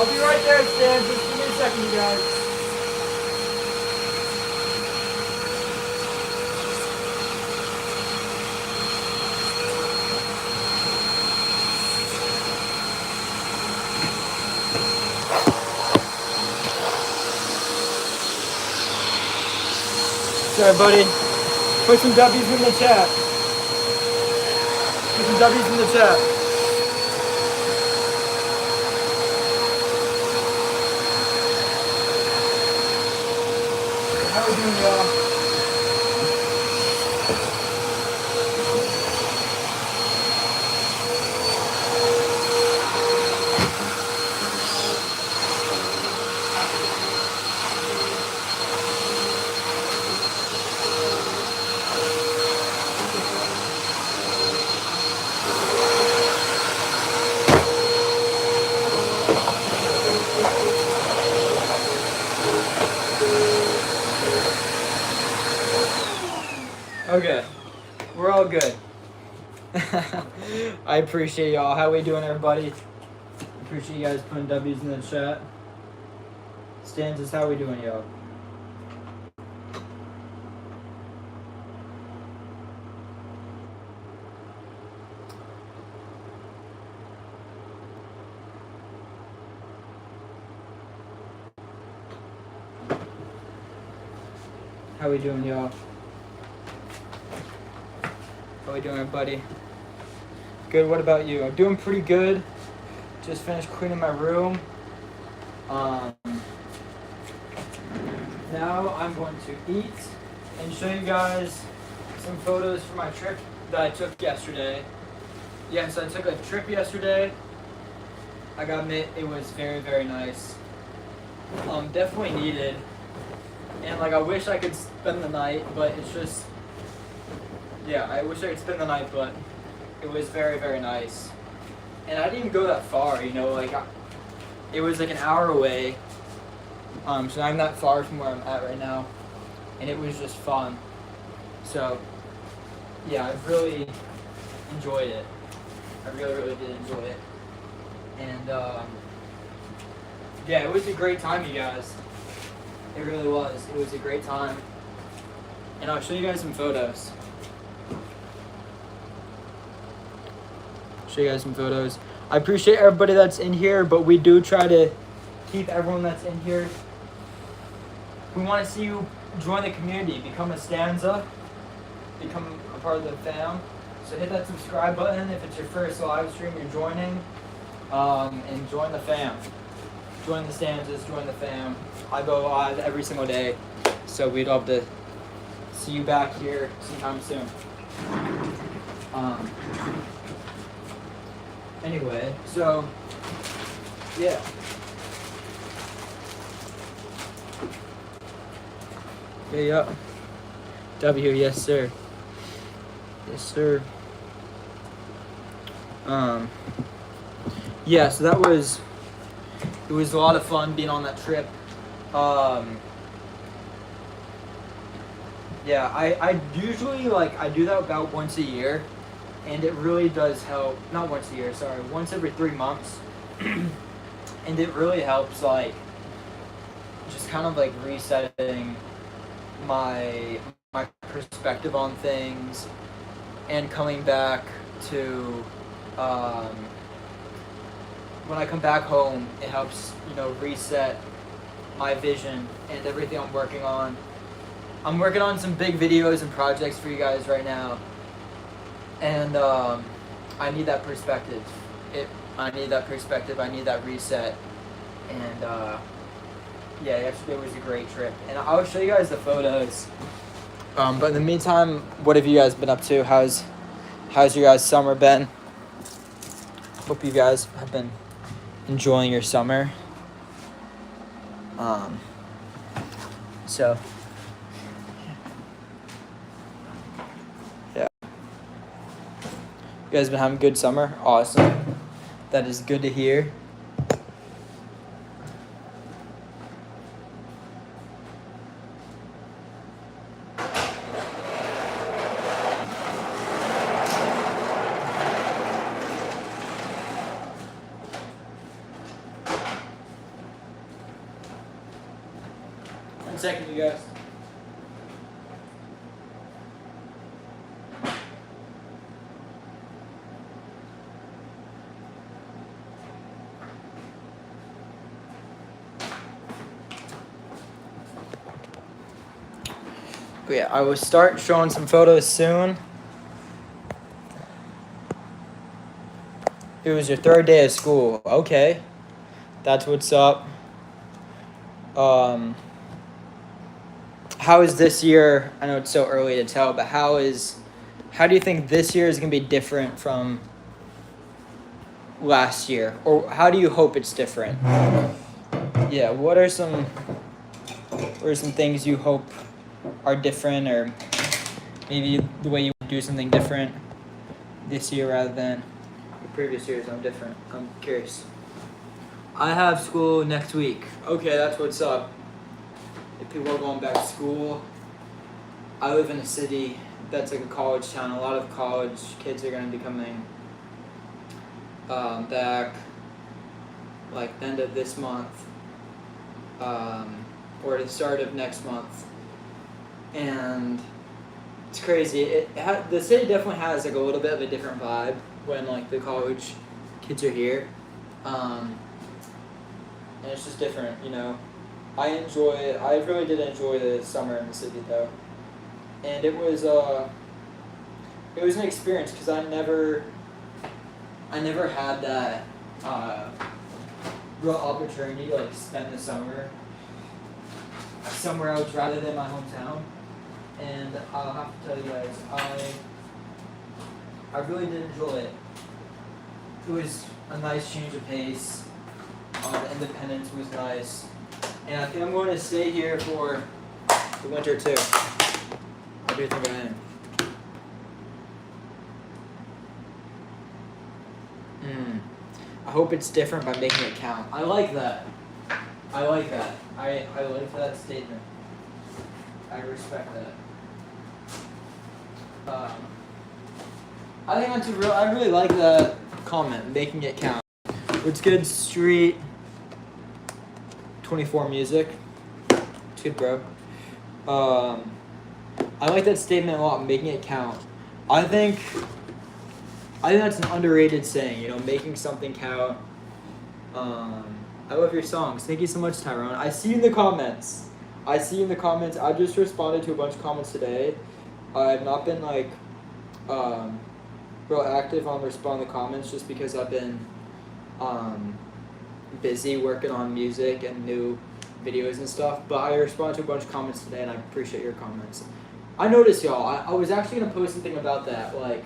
I'll be right there, Stan. Just give me a second, you guys. Sorry, buddy. Put some W's in the chat. Put some W's in the chat. How are we doing, y'all? Okay, we're all good. I appreciate y'all. How we doing, everybody? Appreciate you guys putting W's in the chat. Stanzas, how we doing, y'all? How we doing, y'all? How we doing, everybody? Good. What about you? I'm doing pretty good. Just finished cleaning my room. Now I'm going to eat and show you guys some photos from my trip that I took yesterday. Yes, I took a trip yesterday. I gotta admit, it was very, very nice. Definitely needed. And like, I wish I could spend the night, but it's just, yeah, I wish I could spend the night, but it was very, very nice. And I didn't even go that far, you know, like, it was like an hour away. So I'm not far from where I'm at right now. And it was just fun. So, yeah, I really enjoyed it. I really, really did enjoy it. And, yeah, it was a great time, you guys. It really was. It was a great time. And I'll show you guys some photos. Show you guys some photos. I appreciate everybody that's in here, but we do try to keep everyone that's in here. We want to see you join the community, become a stanza, become a part of the fam. So hit that subscribe button if it's your first live stream you're joining, and join the fam. Join the stanzas, join the fam. I go live every single day, so we'd love to see you back here sometime soon. Anyway, so, yeah. Yeah. W, yes sir. Yes sir. Yeah, so it was a lot of fun being on that trip. Yeah, I usually, like, I do that about once a year, and it really does help. Not once a year, sorry, once every 3 months. And it really helps, like, just kind of like resetting my perspective on things, and coming back to, when I come back home, it helps, you know, reset my vision and everything I'm working on. I'm working on some big videos and projects for you guys right now, and I need that perspective. I need that perspective. I need that reset, and yeah, yesterday was a great trip, and I'll show you guys the photos. But in the meantime, what have you guys been up to? How's your guys' summer been? Hope you guys have been enjoying your summer. So, yeah. You guys been having a good summer? Awesome. That is good to hear. second, you guys. But yeah, I will start showing some photos soon. It was your third day of school. Okay. That's what's up. How is this year? I know it's so early to tell, but how do you think this year is going to be different from last year? Or how do you hope it's different? Yeah, what are some things you hope are different, or maybe the way you do something different this year rather than the previous years? I'm curious. I have school next week. Okay, that's what's up. If people are going back to school, I live in a city that's like a college town. A lot of college kids are going to be coming back like the end of this month or the start of next month. And it's crazy. The city definitely has like a little bit of a different vibe when like the college kids are here. And it's just different, you know. I really did enjoy the summer in the city though. And it was an experience because I never had that real opportunity to like spend the summer somewhere else rather than my hometown. And I'll have to tell you guys, I really did enjoy it. It was a nice change of pace. The independence was nice. And I think I'm going to stay here for the winter too. I do think I am. I hope it's different by making it count. I like that. I like that statement. I respect that. I think that's I really like that comment, making it count. What's good, Street 24 Music? It's good, bro. I like that statement a lot, making it count. I think that's an underrated saying, you know, making something count. I love your songs. Thank you so much, Tyrone. I see you in the comments. I just responded to a bunch of comments today. I've not been like real active on responding to comments just because I've been busy working on music and new videos and stuff. But I responded to a bunch of comments today, and I appreciate your comments. I noticed, y'all. I was actually gonna post something about that. Like,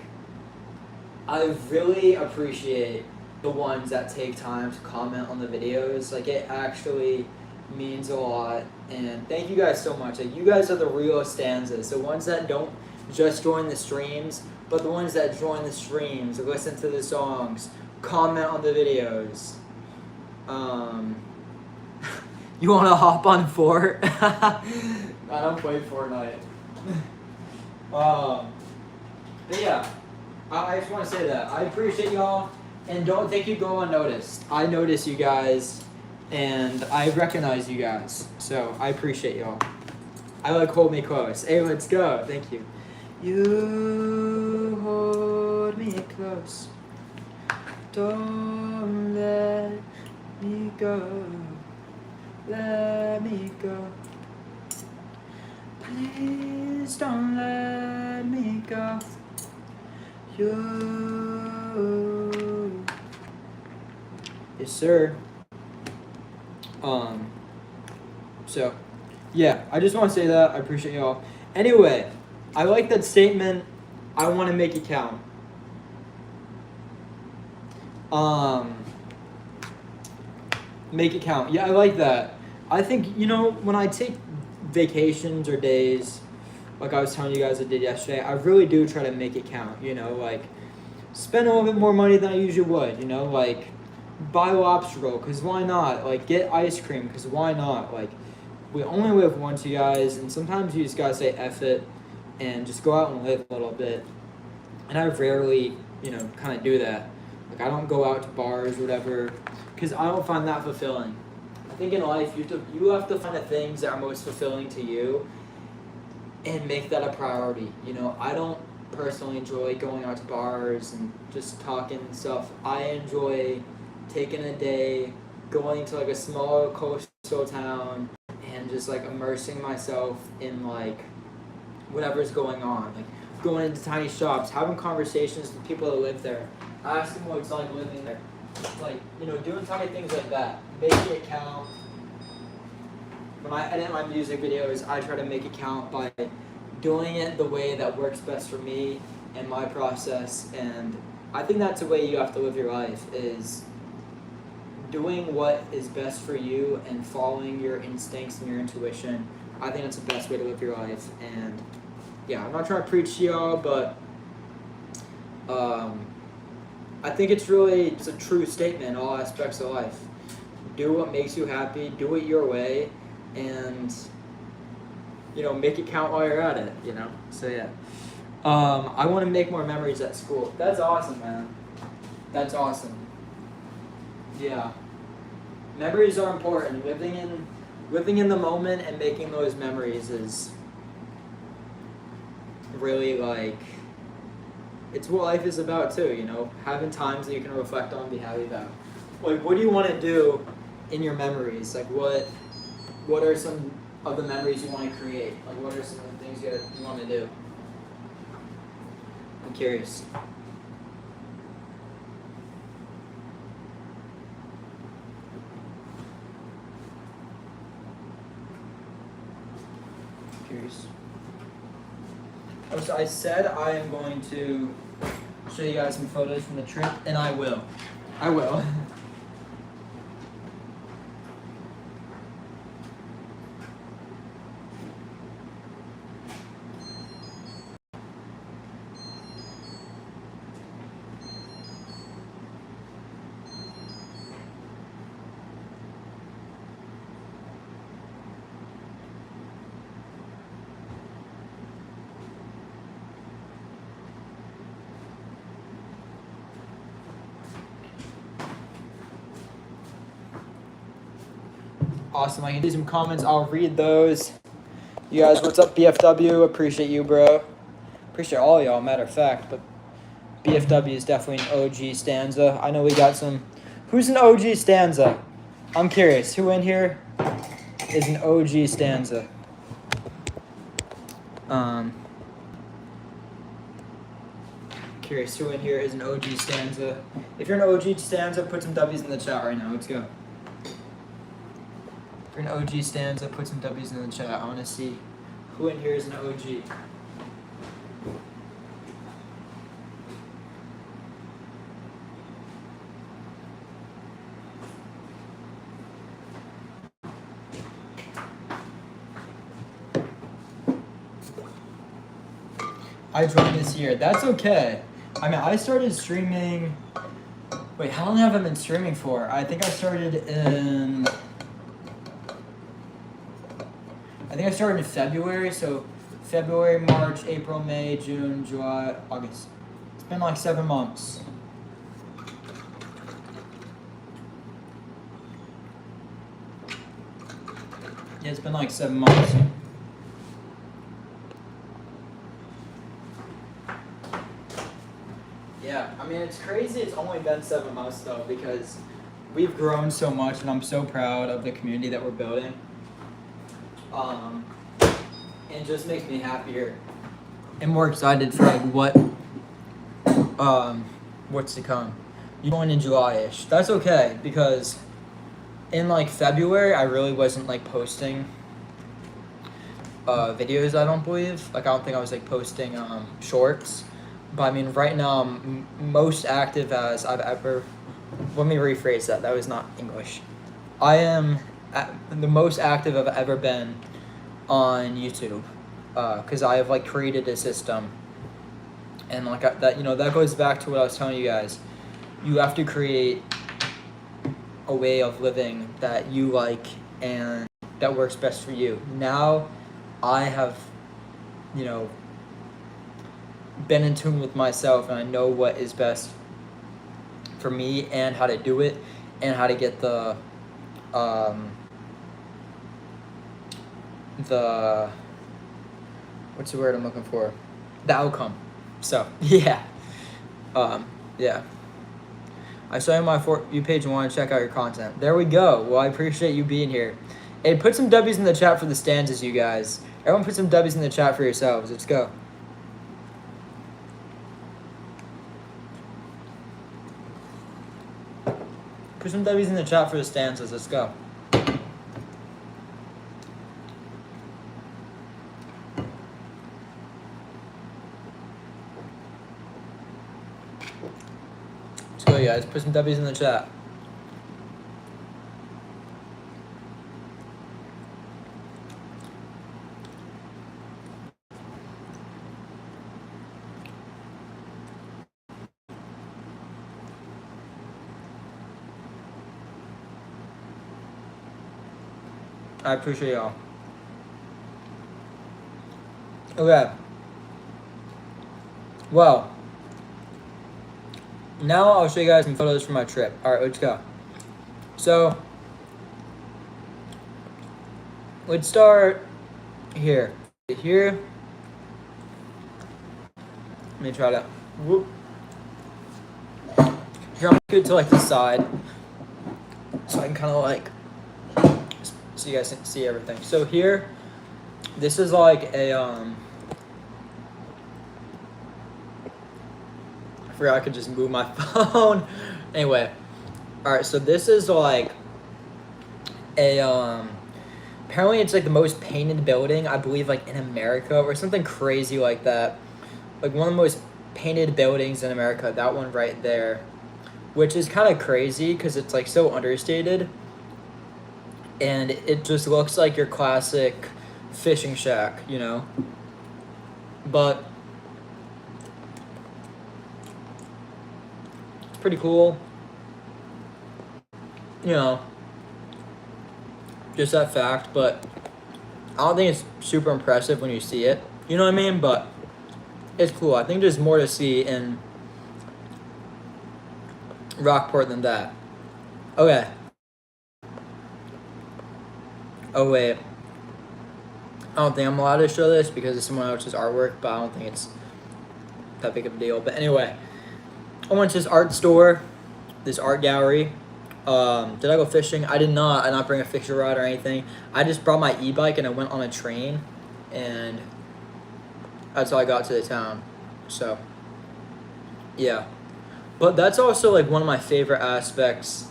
I really appreciate the ones that take time to comment on the videos. Like, it actually means a lot. And thank you guys so much. Like, you guys are the real stanzas. The ones that don't just join the streams, but the ones that join the streams, listen to the songs, comment on the videos. You want to hop on Fort? I don't play Fortnite. But yeah, I just want to say that I appreciate y'all, and don't think you go unnoticed. I notice you guys, and I recognize you guys, so I appreciate y'all. I like hold me close. Hey, let's go. Thank you. You hold me close. Don't let me go. Let me go. Please don't let me go. You. Yes, sir. So, yeah, I just want to say that. I appreciate y'all. Anyway, I like that statement. I want to make it count. Make it count. Yeah, I like that. I think, you know, when I take vacations or days, like I was telling you guys I did yesterday, I really do try to make it count, you know, like spend a little bit more money than I usually would, you know, like buy lobster roll, because why not? Like get ice cream, because why not? Like we only live once, you guys, and sometimes you just gotta say F it and just go out and live a little bit. And I rarely, you know, kind of do that. Like I don't go out to bars or whatever, because I don't find that fulfilling. think in life you have to find the things that are most fulfilling to you and make that a priority. You know, I don't personally enjoy going out to bars and just talking and stuff. I enjoy taking a day, going to like a small coastal town and just like immersing myself in like whatever's going on. Like going into tiny shops, having conversations with people that live there, asking what it's like living there. Like, you know, doing tiny things like that. Making it count. When I edit my music videos, I try to make it count by doing it the way that works best for me and my process. And I think that's the way you have to live your life, is doing what is best for you and following your instincts and your intuition. I think that's the best way to live your life. And yeah, I'm not trying to preach to y'all, but I think it's a true statement in all aspects of life. Do what makes you happy, do it your way, and you know, make it count while you're at it, you know? So yeah. I want to make more memories at school. That's awesome, man. That's awesome. Yeah. Memories are important. Living in the moment and making those memories is really like, it's what life is about too, you know? Having times that you can reflect on and be happy about. Like, what do you want to do in your memories? Like, what are some of the memories you want to create? Like, what are some of the things you want to do? I'm curious. Curious. Oh, so I said I am going to show you guys some photos from the trip, and I will. I will. Awesome. I can do some comments. I'll read those. You guys, what's up, BFW? Appreciate you, bro. Appreciate all y'all, matter of fact. But BFW is definitely an OG stanza. I know we got some. Who's an OG stanza? I'm curious. Who in here is an OG stanza? Curious who in here is an OG stanza. If you're an OG stanza, put some W's in the chat right now. Let's go. If you're an OG stanza, put some W's in the chat. I want to see who in here is an OG. I joined this year. That's okay. I mean, I started streaming. Wait, how long have I been streaming for? I think I started in February. So February, March, April, May, June, July, August. It's been like 7 months. Yeah, it's been like 7 months. Yeah, I mean, it's crazy it's only been 7 months, though, because we've grown so much, and I'm so proud of the community that we're building. It just makes me happier and more excited for, like, what's to come. You're going in July-ish. That's okay, because in, like, February, I really wasn't, like, posting videos, I don't believe. Like, I don't think I was, like, posting shorts. But I mean, right now I'm most active as I've ever. Let me rephrase that. That was not English. I am the most active I've ever been on YouTube, because I have like created a system, and like that, you know, that goes back to what I was telling you guys. You have to create a way of living that you like and that works best for you. Now, I have, you know, been in tune with myself, and I know what is best for me and how to do it and how to get the the, what's the word I'm looking for? The outcome. So, yeah. Yeah. I saw you on my For You page and want to check out your content. There we go. Well, I appreciate you being here. Hey, put some W's in the chat for the stanzas, you guys. Everyone put some W's in the chat for yourselves. Let's go. Put some W's in the chat for the stanzas. Let's go. Let's go, guys. Put some W's in the chat. I appreciate y'all. Okay. Well, now I'll show you guys some photos from my trip. Alright, let's go. So, let's start here. Here. Let me try to. Whoop. Here, I'm good to like the side. So I can kind of like. So you guys can see everything. So here, this is like a I forgot I could just move my phone. Anyway, all right. So this is like a apparently it's like the most painted building I believe like in America or something crazy like that. Like one of the most painted buildings in America. That one right there, which is kind of crazy because it's like so understated. And it just looks like your classic fishing shack, you know? But it's pretty cool. You know, just that fact, but I don't think it's super impressive when you see it. You know what I mean? But it's cool. I think there's more to see in Rockport than that. Okay. Oh, wait. I don't think I'm allowed to show this because it's someone else's artwork, but I don't think it's that big of a deal. But anyway, I went to this art store, this art gallery. Did I go fishing? I did not. I did not bring a fishing rod or anything. I just brought my e-bike and I went on a train, and that's how I got to the town. So, yeah. But that's also like one of my favorite aspects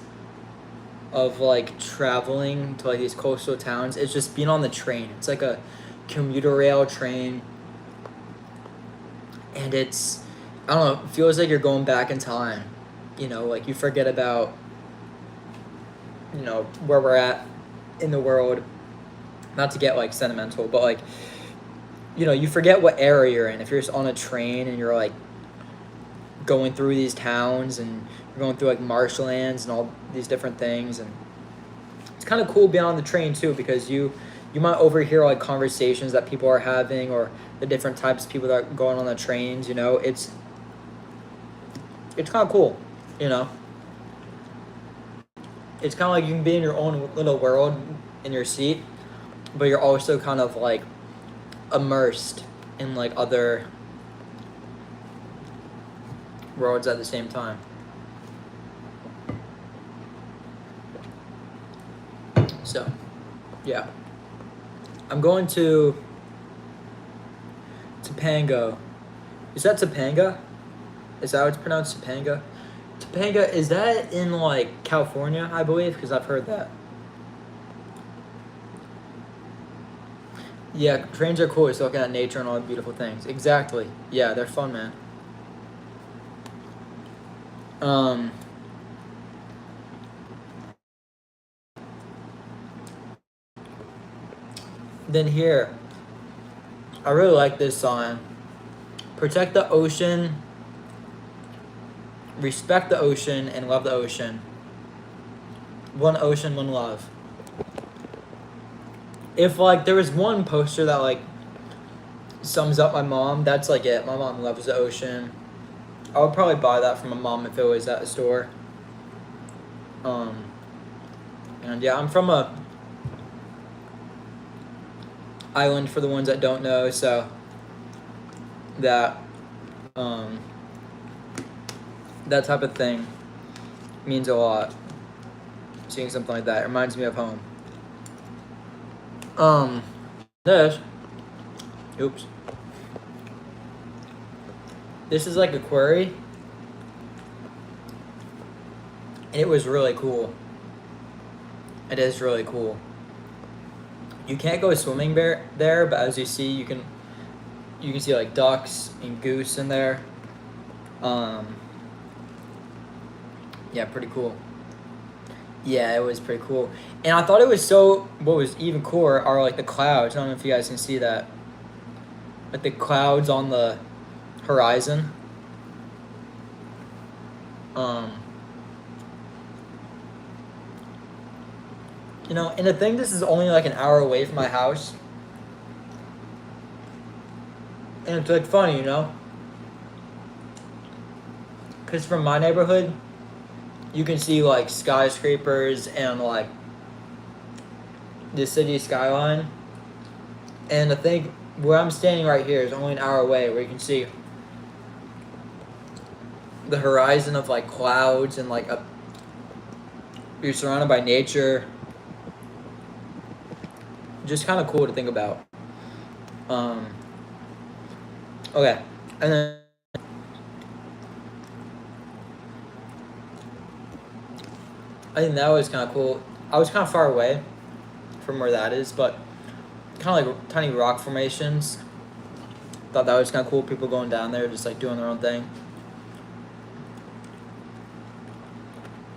of like traveling to like these coastal towns. It's just being on the train. It's like a commuter rail train, and it's, I don't know, it feels like you're going back in time. You know, like you forget about, you know, where we're at in the world. Not to get like sentimental, but like, you know, you forget what era you're in if you're just on a train and you're like going through these towns and you're going through like marshlands and all these different things. And it's kind of cool being on the train too, because you might overhear like conversations that people are having or the different types of people that are going on the trains. You know, it's kind of cool, you know. It's kind of like you can be in your own little world in your seat, but you're also kind of like immersed in like other worlds at the same time. So, yeah. I'm going to Topanga. Is that Topanga? Is that how it's pronounced, Topanga? Topanga, is that in like California, I believe? Because I've heard that. Yeah, trains are cool. It's looking at nature and all the beautiful things. Exactly. Yeah, they're fun, man. Then here, I really like this song. Protect the ocean, respect the ocean, and love the ocean. One ocean, one love. If like there was one poster that like sums up my mom, that's like it. My mom loves the ocean. I would probably buy that from my mom if it was at the store. And yeah, I'm from a island for the ones that don't know. So that that type of thing means a lot. Seeing something like that, it reminds me of home. This, oops. This is like a quarry, and it was really cool. It is really cool. You can't go swimming there, but as you see, you can see like ducks and goose in there. Yeah, pretty cool. Yeah, it was pretty cool. And I thought it was what was even cooler are like the clouds. I don't know if you guys can see that. Like the clouds on the horizon. You know, and I think this is only like an hour away from my house. And it's like funny, you know? Because from my neighborhood, you can see like skyscrapers and like the city skyline. And I think where I'm standing right here is only an hour away, where you can see the horizon of like clouds and like you're surrounded by nature. Just kind of cool to think about. Okay, and then I think that was kind of cool. I was kind of far away from where that is, but kind of like tiny rock formations. Thought that was kind of cool. People going down there, just like doing their own thing.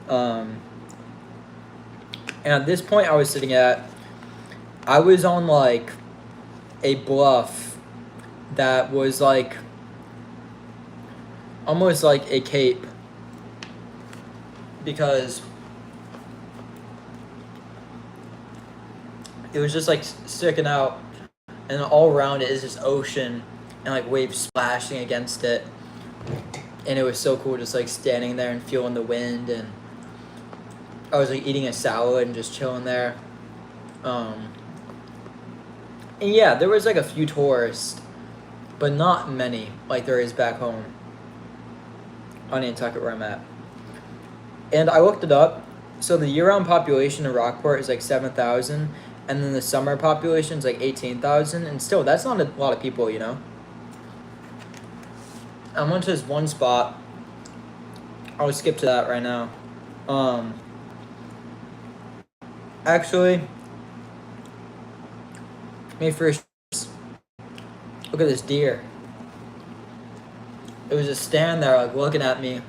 And at this point I was sitting at, I was on like a bluff that was like almost like a cape, because it was just like sticking out, and all around it is this ocean and like waves splashing against it. And it was so cool just like standing there and feeling the wind, and I was like eating a salad and just chilling there. And yeah, there was like a few tourists, but not many like there is back home on Nantucket where I'm at. And I looked it up. So the year-round population in Rockport is like 7,000, and then the summer population is like 18,000, and still that's not a lot of people, you know. I went to this one spot. I'll skip to that right now. Actually, me first look at this deer. It was just standing there like looking at me,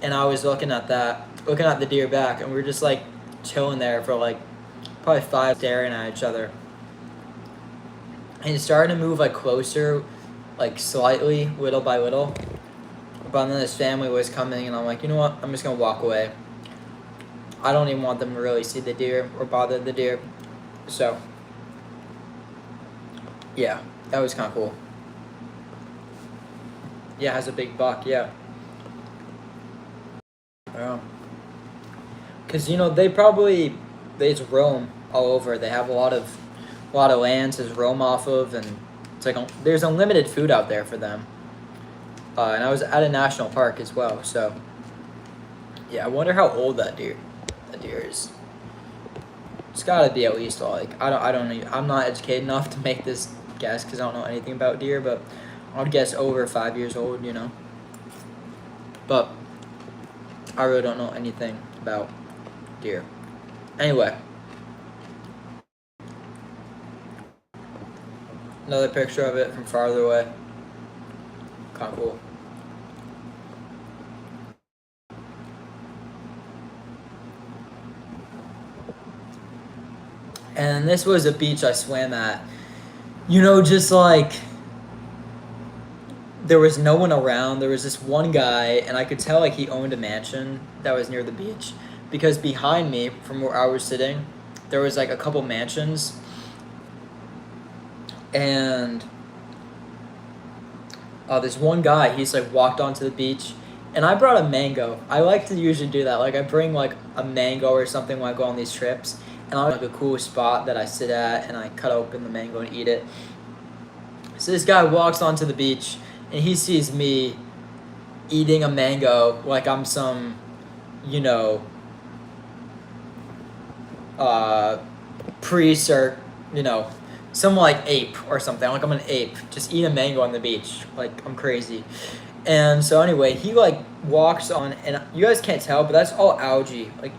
and I was looking at the deer back, and we were just like chilling there for like probably 5 staring at each other. And it started to move like closer, like slightly, little by little. But then this family was coming, and I'm like, you know what? I'm just gonna walk away. I don't even want them to really see the deer or bother the deer. So yeah, that was kind of cool. Yeah, it has a big buck. Yeah. Cause you know they just roam all over. They have a lot of land to roam off of, and it's like there's unlimited food out there for them. And I was at a national park as well, so yeah. I wonder how old that deer is. It's got to be at least like I don't know. I'm not educated enough to make this guess because I don't know anything about deer, but I would guess over 5 years old, you know. But I really don't know anything about deer. Anyway, another picture of it from farther away. Kind of cool. And this was a beach I swam at. You know, just like there was no one around. There was this one guy, and I could tell like he owned a mansion that was near the beach, because behind me, from where I was sitting, there was like a couple mansions. And this one guy, he's like walked onto the beach, and I brought a mango. I like to usually do that. Like I bring like a mango or something when I go on these trips, and I like a cool spot that I sit at, and I cut open the mango and eat it. So this guy walks onto the beach, and he sees me eating a mango like I'm some, you know, priest or, you know, some like ape or something. Like I'm an ape, just eating a mango on the beach. Like I'm crazy. And so anyway, he like walks on, and you guys can't tell, but that's all algae. Like,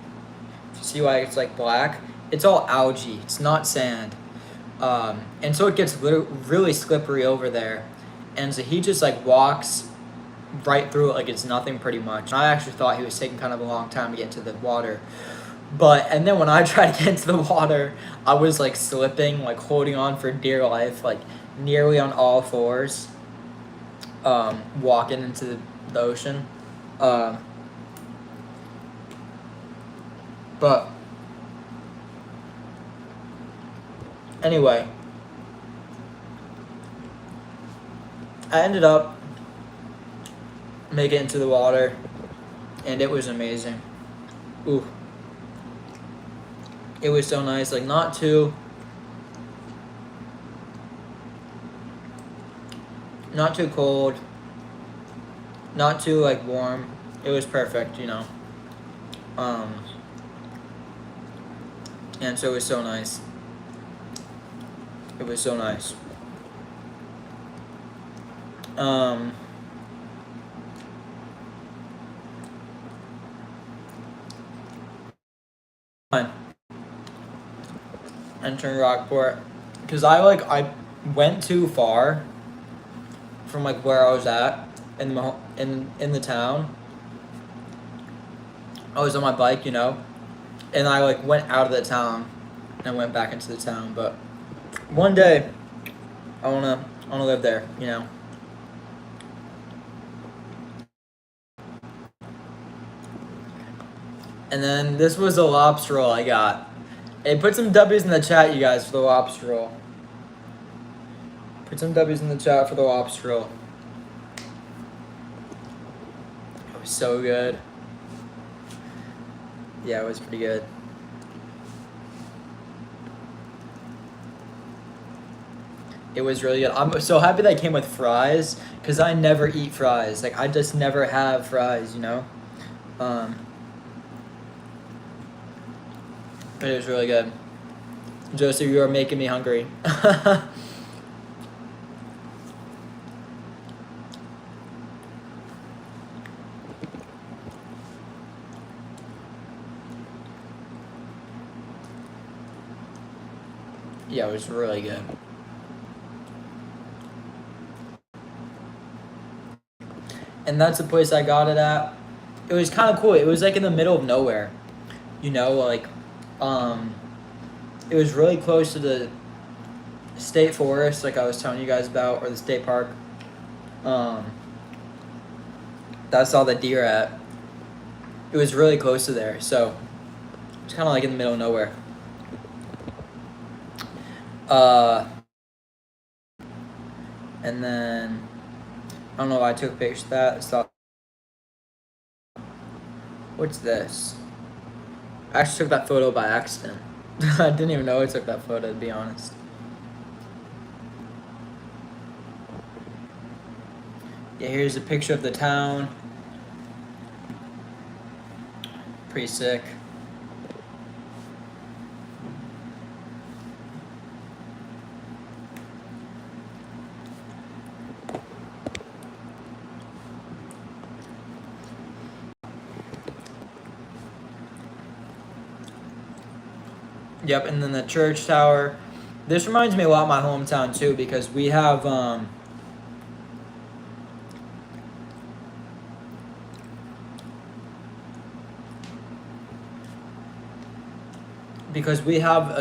see why it's like black? It's all algae. It's not sand. And so it gets really slippery over there. And so he just like walks right through it like it's nothing pretty much. I actually thought he was taking kind of a long time to get into the water. And then when I tried to get into the water, I was like slipping, like holding on for dear life, like nearly on all fours, walking into the ocean. But anyway, I ended up making it into the water, and it was amazing. Ooh. It was so nice, like not too cold, not too like warm. It was perfect, you know. And so it was so nice. It was so nice. Entering Rockport, because I went too far from like where I was at in the town. I was on my bike, you know, and I like went out of the town and went back into the town. But one day, I wanna live there, you know. And then this was the lobster roll I got. Hey, put some W's in the chat, you guys, for the lobster roll. Put some W's in the chat for the lobster roll. It was so good. Yeah, it was pretty good. It was really good. I'm so happy that it came with fries, because I never eat fries. Like, I just never have fries, you know? But it was really good. Joseph, you are making me hungry. Yeah, it was really good. And that's the place I got it at. It was kind of cool. It was like in the middle of nowhere. You know, like, it was really close to the state forest, like I was telling you guys about, or the state park. That's all the deer at. It was really close to there, so it's kind of like in the middle of nowhere. And then I don't know why I took a picture of that. So, what's this? I actually took that photo by accident. I didn't even know I took that photo, to be honest. Yeah, here's a picture of the town. Pretty sick. Yep, and then the church tower. This reminds me a lot of my hometown too, because we have a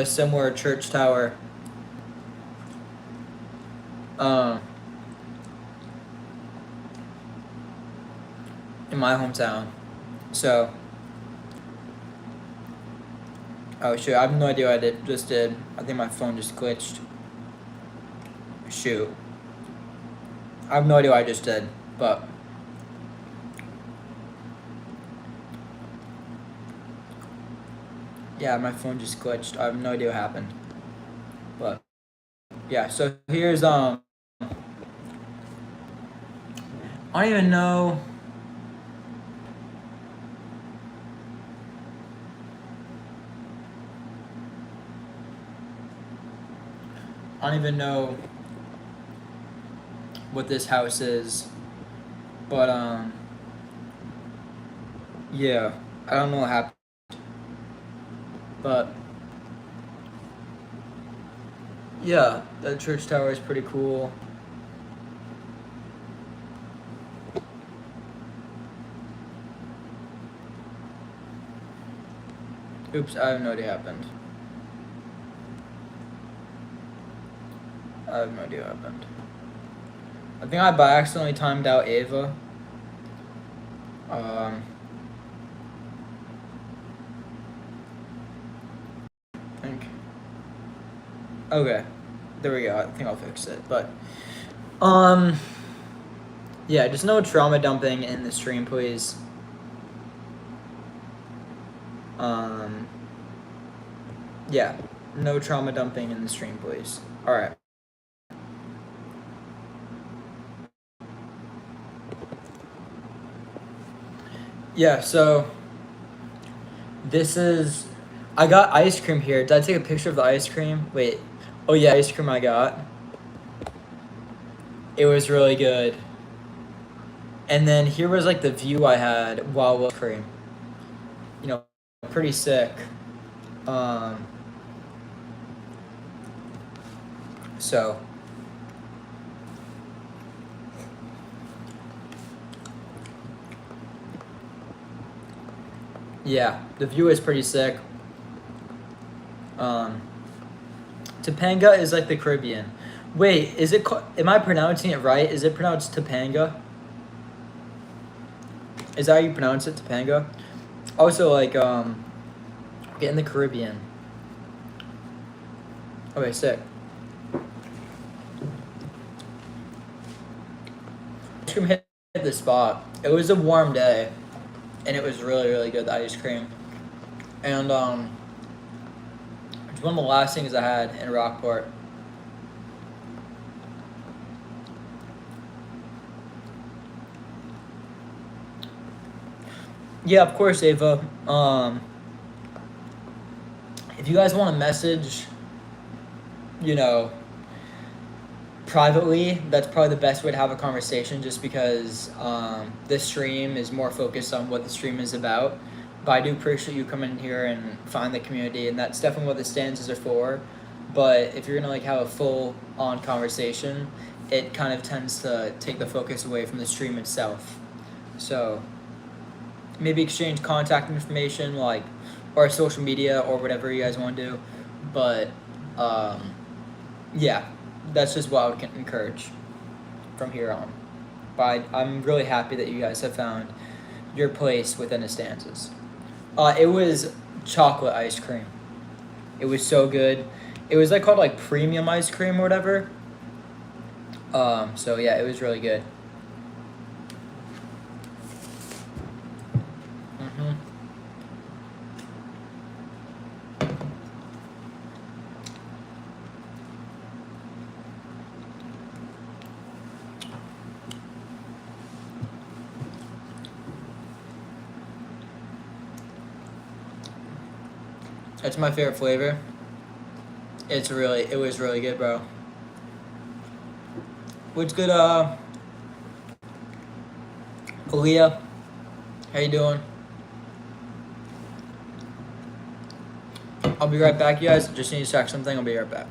similar church tower in my hometown. So, oh shoot, I have no idea what I just did. I think my phone just glitched. Shoot. I have no idea what I just did, but Yeah, my phone just glitched. I have no idea what happened. But yeah, so here's I don't even know. I don't even know what this house is. But yeah, I don't know what happened. But yeah, the church tower is pretty cool. Oops, I have no idea what happened. I have no idea what happened. I think I by accidentally timed out Ava. I think. Okay, there we go. I think I'll fix it. But yeah, just no trauma dumping in the stream, please. Yeah, no trauma dumping in the stream, please. All right. Yeah, so this is. I got ice cream here. Did I take a picture of the ice cream? Wait. Oh yeah, ice cream I got. It was really good. And then here was like the view I had while with cream. You know, pretty sick. So yeah, the view is pretty sick. Topanga is like the Caribbean. Wait, is it? Am I pronouncing it right? Is it pronounced Topanga? Is that how you pronounce it, Topanga? Also, like, get in the Caribbean. Okay, sick. Ice cream hit the spot. It was a warm day, and it was really, really good, the ice cream. And, it's one of the last things I had in Rockport. Yeah, of course, Ava. If you guys want to message, you know, privately, that's probably the best way to have a conversation, just because this stream is more focused on what the stream is about. But I do appreciate you coming in here and find the community, and that's definitely what the stanzas are for. But if you're gonna like have a full on conversation, it kind of tends to take the focus away from the stream itself. So maybe exchange contact information, like, or social media or whatever you guys want to do. But yeah, that's just what I would encourage from here on. But I'm really happy that you guys have found your place within the stanzas. It was chocolate ice cream. It was so good. It was like called like premium ice cream or whatever. So yeah, it was really good. That's my favorite flavor. It was really good, bro. What's good, Aaliyah? How you doing? I'll be right back, you guys. Just need to check something. I'll be right back.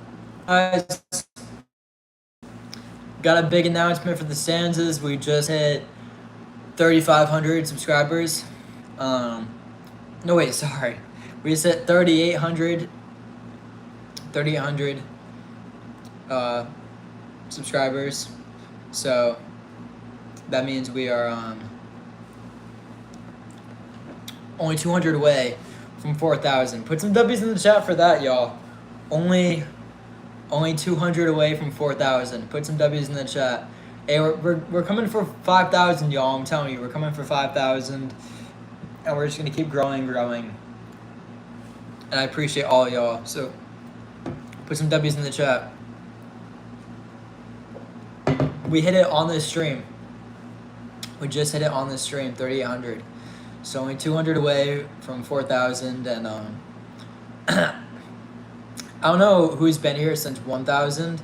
Guys, got a big announcement for the stanzas. We just hit 3,500 subscribers. No, wait, sorry. We just hit 3,800 subscribers. So that means we are only 200 away from 4,000. Put some W's in the chat for that, y'all. Only 200 away from 4,000. Put some W's in the chat. Hey, we're coming for 5,000, y'all. I'm telling you, we're coming for 5,000, and we're just gonna keep growing. And I appreciate all y'all. So put some W's in the chat. We hit it on this stream. We just hit it on this stream, 3,800. So only 200 away from 4,000. And I don't know who's been here since 1,000,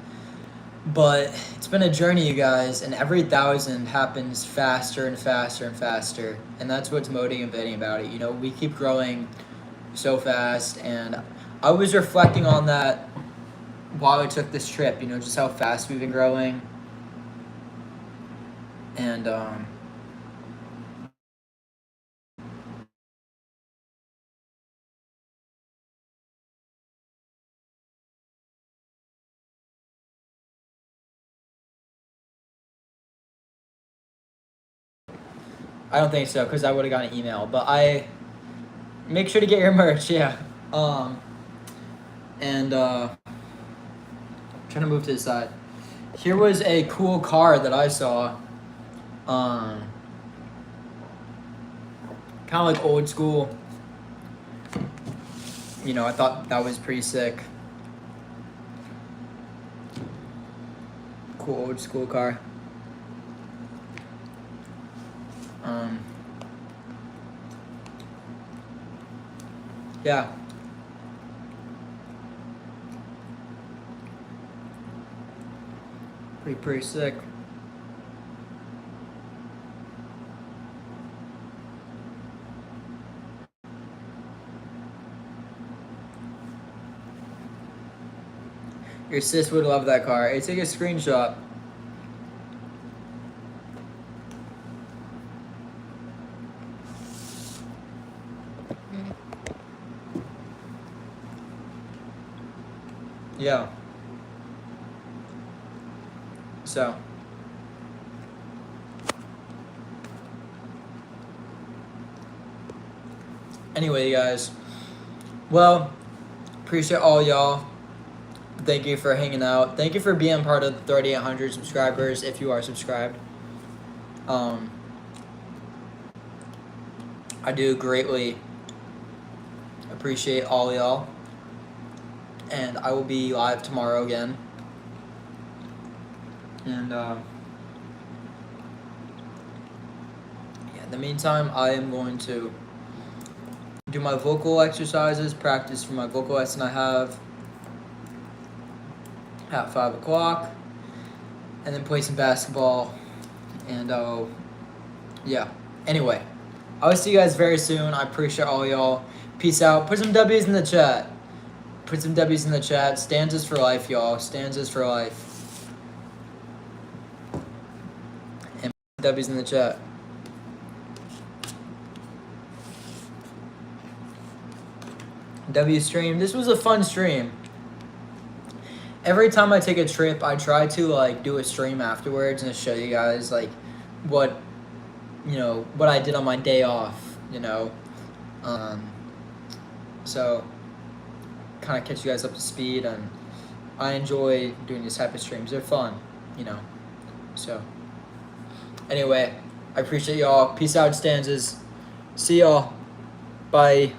but it's been a journey, you guys. And every 1,000 happens faster and faster and faster. And that's what's motivating about it. You know, we keep growing so fast. And I was reflecting on that while I took this trip, you know, just how fast we've been growing. And I don't think so, because I would have gotten an email. But I make sure to get your merch, yeah. And trying to move to the side. Here was a cool car that I saw. Kind of like old school. You know, I thought that was pretty sick. Cool old school car. Yeah. Pretty sick. Your sis would love that car. Hey, take a screenshot. Yeah. So. Anyway, you guys. Well, appreciate all y'all. Thank you for hanging out. Thank you for being part of the 3,800 subscribers if you are subscribed. I do greatly appreciate all y'all. And I will be live tomorrow again. And in the meantime, I am going to do my vocal exercises, practice for my vocal lesson I have at 5 o'clock, and then play some basketball. And yeah. Anyway, I will see you guys very soon. I appreciate all y'all. Peace out. Put some W's in the chat. Put some W's in the chat. Stanzas for life, y'all. Stanzas for life. And put W's in the chat. W stream. This was a fun stream. Every time I take a trip, I try to like do a stream afterwards and show you guys like what I did on my day off, you know. So kind of catch you guys up to speed, and I enjoy doing these type of streams. They're fun, you know. So anyway, I appreciate y'all. Peace out, stanzas. See y'all. Bye.